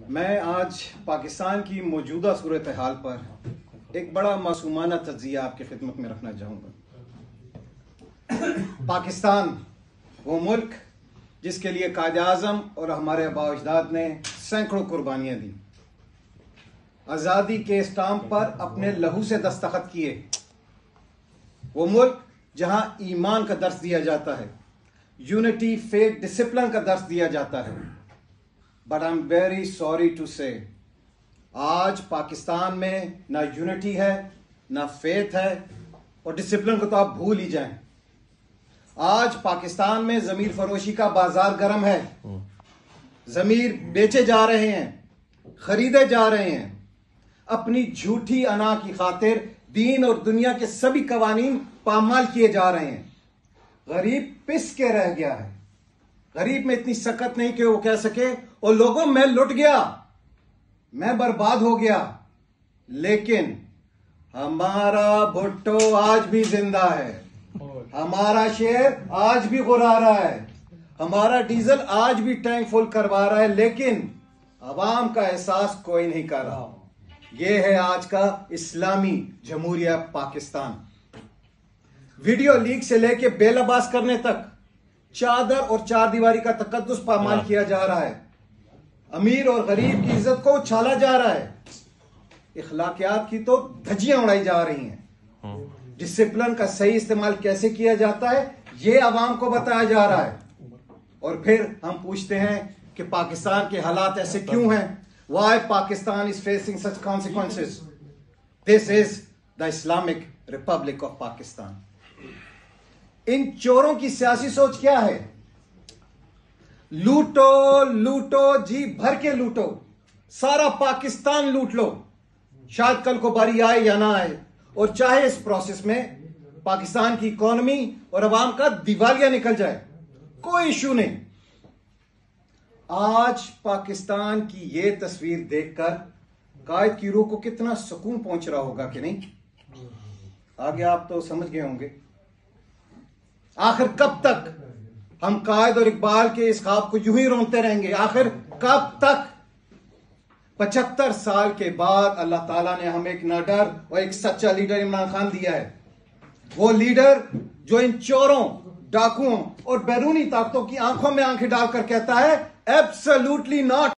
میں آج پاکستان کی موجودہ صورتحال پر ایک بڑا معصومانہ تجزیہ آپ کی خدمت میں رکھنا چاہوں گا۔ پاکستان وہ ملک جس کے لیے قائد اعظم اور ہمارے آباء و اجداد نے سینکڑوں قربانیاں دی، آزادی کے اسٹامپ پر اپنے لہو سے دستخط کیے، وہ ملک جہاں ایمان کا درس دیا جاتا ہے، یونٹی، فیتھ، ڈسپلن کا درس دیا جاتا ہے۔ But I am very sorry to سے آج پاکستان میں نہ یونٹی ہے، نہ فیتھ ہے، اور ڈسپلن کو تو آپ بھول ہی جائیں۔ آج پاکستان میں ضمیر فروشی کا بازار گرم ہے، ضمیر بیچے جا رہے ہیں، خریدے جا رہے ہیں، اپنی جھوٹی انا کی خاطر دین اور دنیا کے سبھی قوانین پامال کیے جا رہے ہیں۔ غریب پس کے رہ گیا ہے، غریب میں اتنی سکت نہیں کہ وہ کہہ سکے اور لوگوں میں لٹ گیا، میں برباد ہو گیا، لیکن ہمارا بھٹو آج بھی زندہ ہے، ہمارا شیر آج بھی غرا رہا ہے، ہمارا ڈیزل آج بھی ٹینک فل کروا رہا ہے، لیکن عوام کا احساس کوئی نہیں کر رہا۔ یہ ہے آج کا اسلامی جمہوریہ پاکستان۔ ویڈیو لیک سے لے کے بے لباس کرنے تک چادر اور چار دیواری کا تقدس پامال کیا جا رہا ہے، امیر اور غریب کی عزت کو اچھالا جا رہا ہے، اخلاقیات کی تو دھجیاں اڑائی جا رہی ہیں، ڈسپلن کا صحیح استعمال کیسے کیا جاتا ہے یہ عوام کو بتایا جا رہا ہے، اور پھر ہم پوچھتے ہیں کہ پاکستان کے حالات ایسے کیوں ہیں؟ Why Pakistan is facing such consequences? This is the Islamic Republic of Pakistan. ان چوروں کی سیاسی سوچ کیا ہے؟ لوٹو لوٹو جی بھر کے لوٹو، سارا پاکستان لوٹ لو، شاید کل کو باری آئے یا نہ آئے، اور چاہے اس پروسیس میں پاکستان کی اکانومی اور عوام کا دیوالیہ نکل جائے، کوئی ایشو نہیں۔ آج پاکستان کی یہ تصویر دیکھ کر قائد کی روح کو کتنا سکون پہنچ رہا ہوگا کہ نہیں؟ آگے آپ تو سمجھ گئے ہوں گے۔ آخر کب تک ہم قائد اور اقبال کے اس خواب کو یوں ہی رونتے رہیں گے؟ آخر کب تک؟ 75 سال کے بعد اللہ تعالیٰ نے ہمیں ایک نڈر اور ایک سچا لیڈر عمران خان دیا ہے، وہ لیڈر جو ان چوروں، ڈاکوؤں اور بیرونی طاقتوں کی آنکھوں میں آنکھیں ڈال کر کہتا ہے ایبسلیوٹلی ناٹ۔